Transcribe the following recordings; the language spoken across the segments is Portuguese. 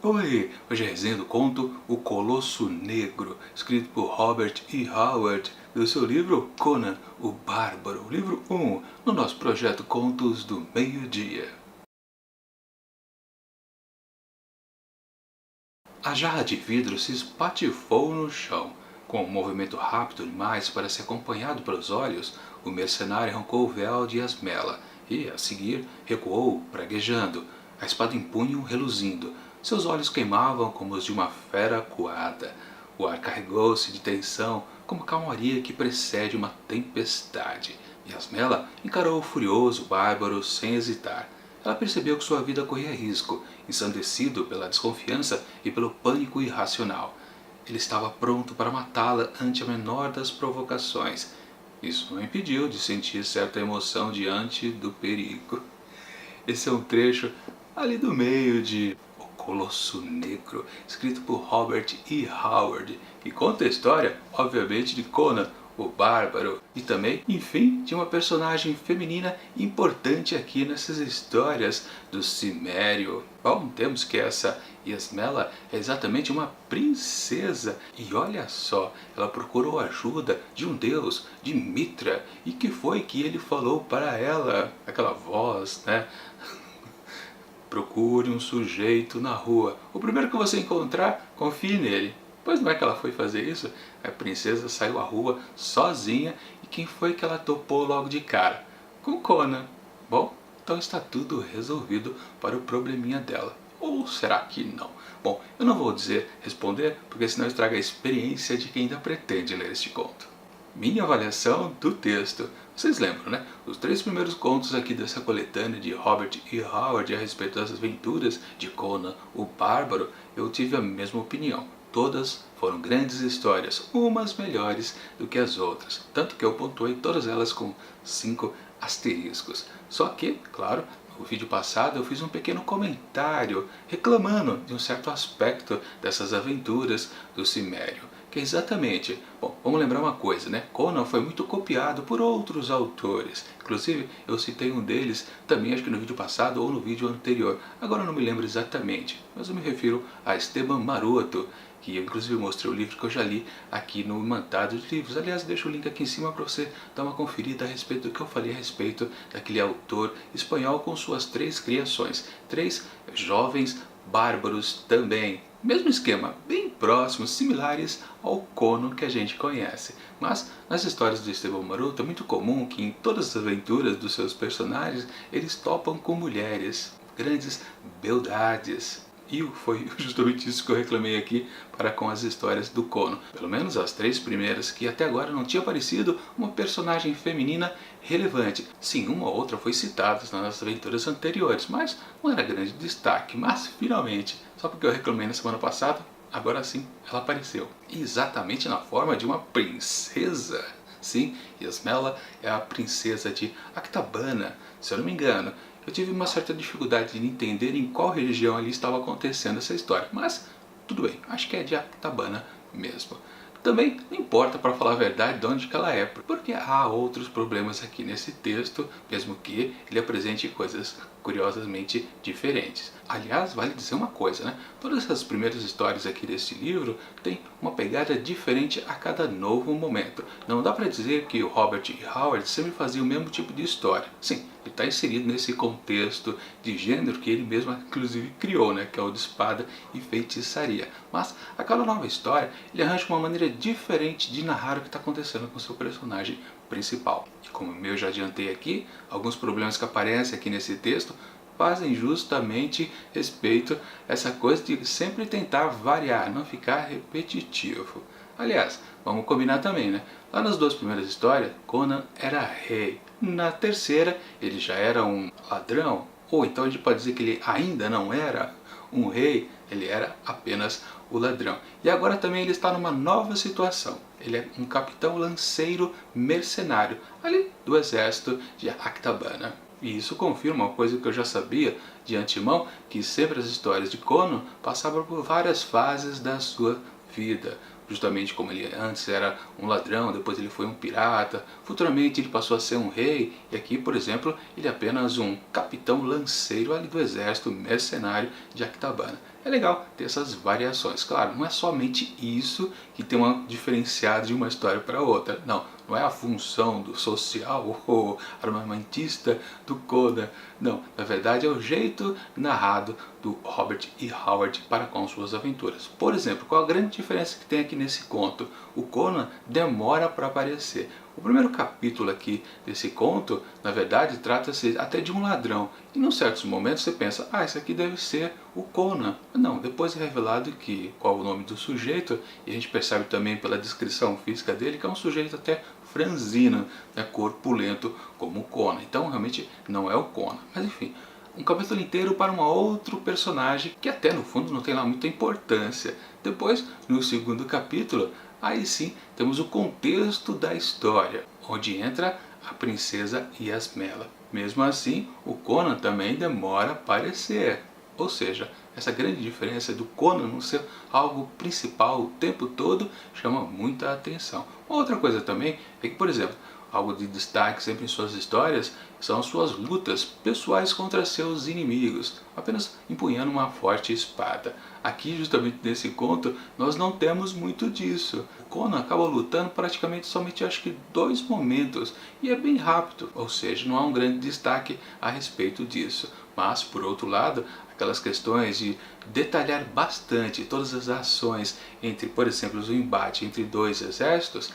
Oi, hoje é a resenha do conto O Colosso Negro, escrito por Robert E. Howard, do seu livro Conan, o Bárbaro, livro 1, no nosso projeto Contos do Meio-Dia. A jarra de vidro se espatifou no chão. Com um movimento rápido demais para ser acompanhado pelos olhos, o mercenário arrancou o véu de Yasmela e, a seguir, recuou, praguejando, a espada em punho reluzindo. Seus olhos queimavam como os de uma fera acuada. O ar carregou-se de tensão, como a calmaria que precede uma tempestade. Yasmela encarou o furioso bárbaro sem hesitar. Ela percebeu que sua vida corria risco, ensandecido pela desconfiança e pelo pânico irracional. Ele estava pronto para matá-la ante a menor das provocações. Isso não impediu de sentir certa emoção diante do perigo. Esse é um trecho ali do meio de O Colosso Negro, escrito por Robert E. Howard, que conta a história, obviamente, de Conan, o Bárbaro, e também, enfim, de uma personagem feminina importante aqui nessas histórias do Cimério. Bom, temos que essa Yasmela é exatamente uma princesa, e olha só, ela procurou ajuda de um deus, de Mitra, e que foi que ele falou para ela, aquela voz, né? Procure um sujeito na rua. O primeiro que você encontrar, confie nele. Pois não é que ela foi fazer isso? A princesa saiu à rua sozinha e quem foi que ela topou logo de cara? Com Conan. Bom, então está tudo resolvido para o probleminha dela. Ou será que não? Bom, eu não vou responder, porque senão estraga a experiência de quem ainda pretende ler este conto. Minha avaliação do texto. Vocês lembram, né? Os 3 primeiros contos aqui dessa coletânea de Robert E. Howard a respeito das aventuras de Conan, o Bárbaro, eu tive a mesma opinião. Todas foram grandes histórias, umas melhores do que as outras. Tanto que eu pontuei todas elas com 5 asteriscos. Só que, claro, no vídeo passado eu fiz um pequeno comentário reclamando de um certo aspecto dessas aventuras do Cimério. Que é exatamente, bom, vamos lembrar uma coisa, né? Conan foi muito copiado por outros autores. Inclusive, eu citei um deles também, acho que no vídeo passado ou no vídeo anterior. Agora eu não me lembro exatamente, mas eu me refiro a Esteban Maroto, que eu inclusive mostrei o livro que eu já li aqui no Imantado de Livros. Aliás, deixo o link aqui em cima para você dar uma conferida a respeito do que eu falei a respeito daquele autor espanhol com suas 3 criações. 3 jovens bárbaros também. Mesmo esquema, bem próximos, similares ao Conan que a gente conhece. Mas nas histórias do Esteban Maroto é muito comum que em todas as aventuras dos seus personagens eles topam com mulheres, grandes beldades. E foi justamente isso que eu reclamei aqui para com as histórias do Conan. Pelo menos as 3 primeiras, que até agora não tinha aparecido uma personagem feminina relevante. Sim, uma ou outra foi citada nas aventuras anteriores, mas não era grande destaque. Mas finalmente, só porque eu reclamei na semana passada, agora sim ela apareceu. Exatamente na forma de uma princesa. Sim, Yasmela é a princesa de Actabana, se eu não me engano. Eu tive uma certa dificuldade de entender em qual região ali estava acontecendo essa história, mas tudo bem, acho que é de Actabana mesmo. Também não importa, para falar a verdade, de onde que ela é, porque há outros problemas aqui nesse texto, mesmo que ele apresente coisas curiosamente diferentes. Aliás, vale dizer uma coisa, né? Todas essas primeiras histórias aqui desse livro têm uma pegada diferente a cada novo momento. Não dá para dizer que o Robert E. Howard sempre fazia o mesmo tipo de história. Sim, ele está inserido nesse contexto de gênero que ele mesmo inclusive criou, né? Que é o de espada e feitiçaria. Mas a cada nova história ele arranja uma maneira diferente de narrar o que está acontecendo com o seu personagem principal. E como eu já adiantei aqui, alguns problemas que aparecem aqui nesse texto fazem justamente respeito a essa coisa de sempre tentar variar, não ficar repetitivo. Aliás, vamos combinar também, né? Lá nas 2 primeiras histórias, Conan era rei. Na terceira, ele já era um ladrão, ou então a gente pode dizer que ele ainda não era um rei, ele era apenas o ladrão. E agora também ele está numa nova situação. Ele é um capitão lanceiro mercenário, ali do exército de Actabana. E isso confirma uma coisa que eu já sabia de antemão, que sempre as histórias de Conan passavam por várias fases da sua vida. justamente como ele antes era um ladrão, depois ele foi um pirata, futuramente ele passou a ser um rei, e aqui, por exemplo, ele é apenas um capitão lanceiro ali do exército mercenário de Actabana. É legal ter essas variações. Claro, não é somente isso que tem uma diferenciada de uma história para outra. Não, não é a função do social ou armamentista do Conan. Não, na verdade é o jeito narrado do Robert E. Howard para com suas aventuras. Por exemplo, qual a grande diferença que tem aqui nesse conto? O Conan demora para aparecer. O primeiro capítulo aqui desse conto, na verdade, trata-se até de um ladrão. E em certos momentos você pensa, ah, esse aqui deve ser o Conan. Não, depois é revelado que qual o nome do sujeito, e a gente percebe também pela descrição física dele que é um sujeito até franzino, né, corpulento como o Conan. Então realmente não é o Conan. Mas enfim, um capítulo inteiro para um outro personagem que até no fundo não tem lá muita importância. Depois, no segundo capítulo, aí sim temos o contexto da história, onde entra a princesa Yasmela. Mesmo assim, o Conan também demora a aparecer. Ou seja, essa grande diferença do Conan não ser algo principal o tempo todo chama muita atenção. Outra coisa também é que, por exemplo, algo de destaque sempre em suas histórias são suas lutas pessoais contra seus inimigos, apenas empunhando uma forte espada. Aqui, justamente nesse conto, nós não temos muito disso. O Conan acaba lutando praticamente somente acho que 2 momentos, e é bem rápido, ou seja, não há um grande destaque a respeito disso. Mas, por outro lado, aquelas questões de detalhar bastante todas as ações entre, por exemplo, o embate entre 2 exércitos,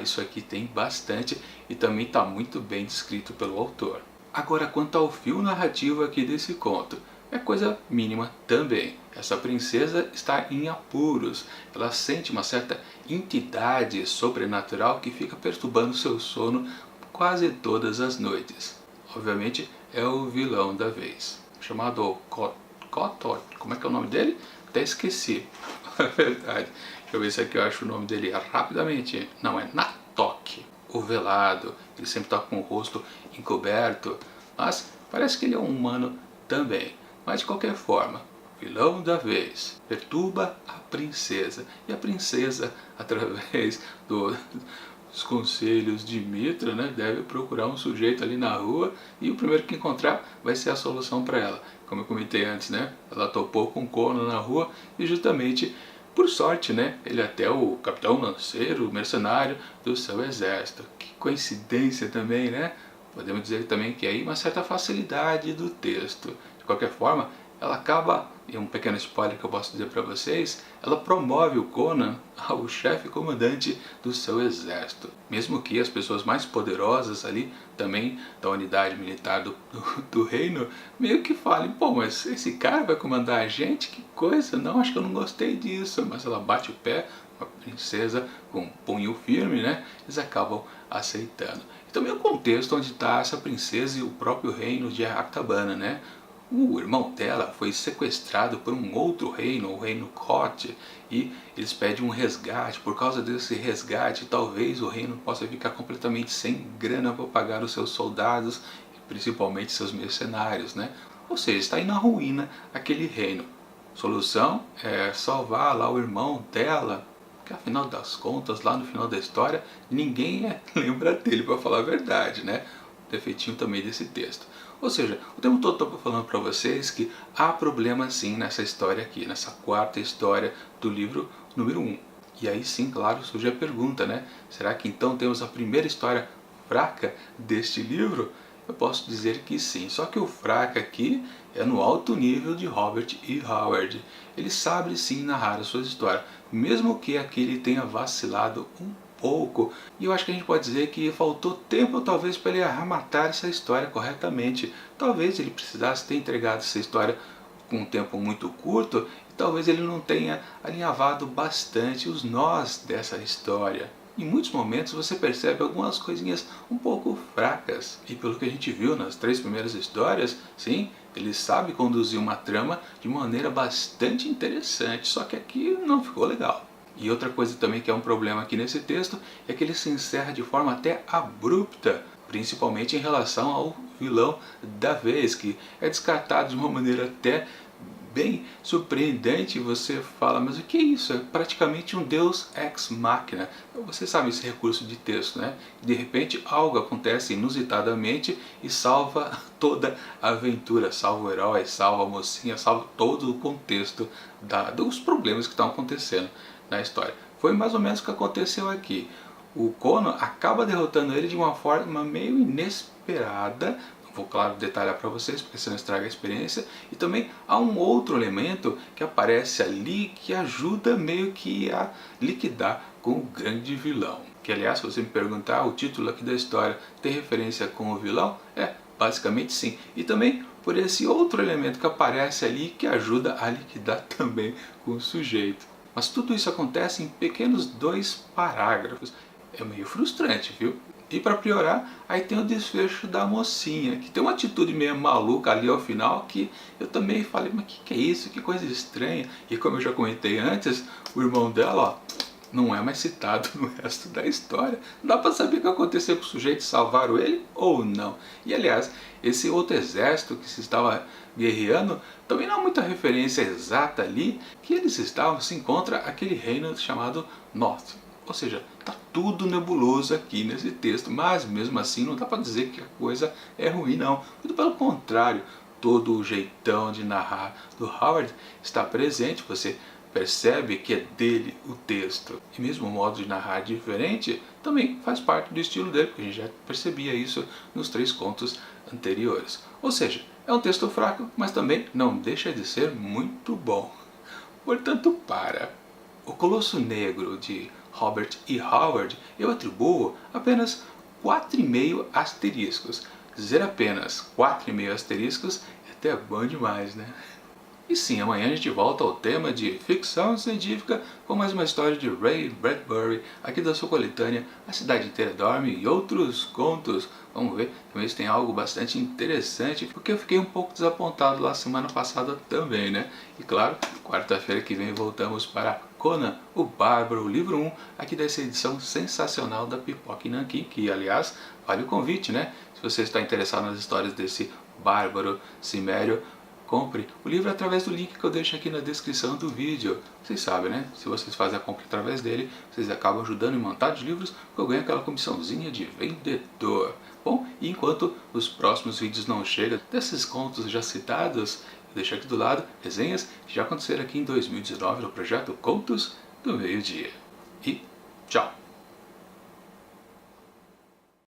isso aqui tem bastante e também está muito bem descrito pelo autor. Agora, quanto ao fio narrativo aqui desse conto, é coisa mínima também. Essa princesa está em apuros, ela sente uma certa entidade sobrenatural que fica perturbando seu sono quase todas as noites. Obviamente é o vilão da vez, chamado Kotor. Como é que é o nome dele? Até esqueci. É verdade. Deixa eu ver se aqui eu acho o nome dele rapidamente. Não, é Natok, o velado. Ele sempre está com o rosto encoberto, mas parece que ele é um humano também. Mas de qualquer forma, o vilão da vez perturba a princesa. E a princesa, através dos conselhos de Mitra, né, deve procurar um sujeito ali na rua e o primeiro que encontrar vai ser a solução para ela. Como eu comentei antes, né, ela topou com Conan na rua e justamente por sorte, né, ele é até o capitão lanceiro, mercenário do seu exército. Que coincidência também, né? Podemos dizer também que aí uma certa facilidade do texto. De qualquer forma, ela acaba, e um pequeno spoiler que eu posso dizer para vocês, ela promove o Conan ao chefe comandante do seu exército. Mesmo que as pessoas mais poderosas ali, também da unidade militar do reino, meio que falem, pô, mas esse cara vai comandar a gente? Que coisa, não, acho que eu não gostei disso. Mas ela bate o pé, uma princesa com um punho firme, né? Eles acabam aceitando. E também o contexto onde está essa princesa e o próprio reino de Actabana, né? O irmão dela foi sequestrado por um outro reino, o reino Koth, e eles pedem um resgate. Por causa desse resgate, talvez o reino possa ficar completamente sem grana para pagar os seus soldados, e principalmente seus mercenários, né? Ou seja, está indo na ruína aquele reino. Solução é salvar lá o irmão dela, porque afinal das contas, lá no final da história, ninguém lembra dele, para falar a verdade, né? Defeitinho também desse texto. Ou seja, o tempo todo estou falando para vocês que há problema sim nessa história aqui, nessa quarta história do livro número 1. E aí sim, claro, surge a pergunta, né? Será que então temos a primeira história fraca deste livro? Eu posso dizer que sim, só que o fraco aqui é no alto nível de Robert E. Howard. Ele sabe sim narrar as suas histórias, mesmo que aqui ele tenha vacilado um pouco, e eu acho que a gente pode dizer que faltou tempo talvez para ele arrematar essa história corretamente. Talvez ele precisasse ter entregado essa história com um tempo muito curto, e talvez ele não tenha alinhavado bastante os nós dessa história. Em muitos momentos você percebe algumas coisinhas um pouco fracas, e pelo que a gente viu nas 3 primeiras histórias, sim, ele sabe conduzir uma trama de maneira bastante interessante, só que aqui não ficou legal. E outra coisa também que é um problema aqui nesse texto é que ele se encerra de forma até abrupta, principalmente em relação ao vilão da vez, que é descartado de uma maneira até bem surpreendente. Você fala, mas o que é isso? É praticamente um Deus ex machina. Você sabe esse recurso de texto, né? De repente algo acontece inusitadamente e salva toda a aventura, salva o herói, salva a mocinha, salva todo o contexto dos problemas que estão acontecendo na história. Foi mais ou menos o que aconteceu aqui. O Conan acaba derrotando ele de uma forma meio inesperada. Não vou, claro, detalhar para vocês, porque senão estraga a experiência. E também há um outro elemento que aparece ali que ajuda meio que a liquidar com o grande vilão. Que, aliás, se você me perguntar, o título aqui da história tem referência com o vilão? Basicamente sim. E também por esse outro elemento que aparece ali que ajuda a liquidar também com o sujeito. Mas tudo isso acontece em pequenos 2 parágrafos. É meio frustrante, viu? E para piorar, aí tem o desfecho da mocinha, que tem uma atitude meio maluca ali ao final, que eu também falei, mas que é isso? Que coisa estranha. E como eu já comentei antes, o irmão dela, ó, não é mais citado no resto da história. Não dá para saber o que aconteceu com o sujeito, salvaram ele ou não. E aliás, esse outro exército que se estava guerreando, também não há muita referência exata ali, que eles estavam, se encontra aquele reino chamado North. Ou seja, está tudo nebuloso aqui nesse texto, mas mesmo assim não dá para dizer que a coisa é ruim não. Muito pelo contrário, todo o jeitão de narrar do Howard está presente, você percebe que é dele o texto. E mesmo o modo de narrar diferente também faz parte do estilo dele, porque a gente já percebia isso nos 3 contos anteriores. Ou seja, é um texto fraco, mas também não deixa de ser muito bom. Portanto, para O Colosso Negro de Robert E. Howard, eu atribuo apenas 4,5 asteriscos. Dizer apenas 4,5 asteriscos é até bom demais, né? E sim, amanhã a gente volta ao tema de ficção científica com mais uma história de Ray Bradbury, aqui da sua coletânea A Cidade Inteira Dorme e outros contos. Vamos ver, talvez tenha algo bastante interessante, porque eu fiquei um pouco desapontado lá semana passada também, né? E claro, quarta-feira que vem voltamos para Conan, o Bárbaro, livro 1, aqui dessa edição sensacional da Pipoca e Nanquim, que aliás, vale o convite, né? Se você está interessado nas histórias desse Bárbaro Cimério, compre o livro através do link que eu deixo aqui na descrição do vídeo. Vocês sabem, né? Se vocês fazem a compra através dele, vocês acabam ajudando em montar os livros, que eu ganho aquela comissãozinha de vendedor. Bom, e enquanto os próximos vídeos não chegam desses contos já citados, eu deixo aqui do lado resenhas que já aconteceram aqui em 2019 no projeto Contos do Meio-Dia. E tchau!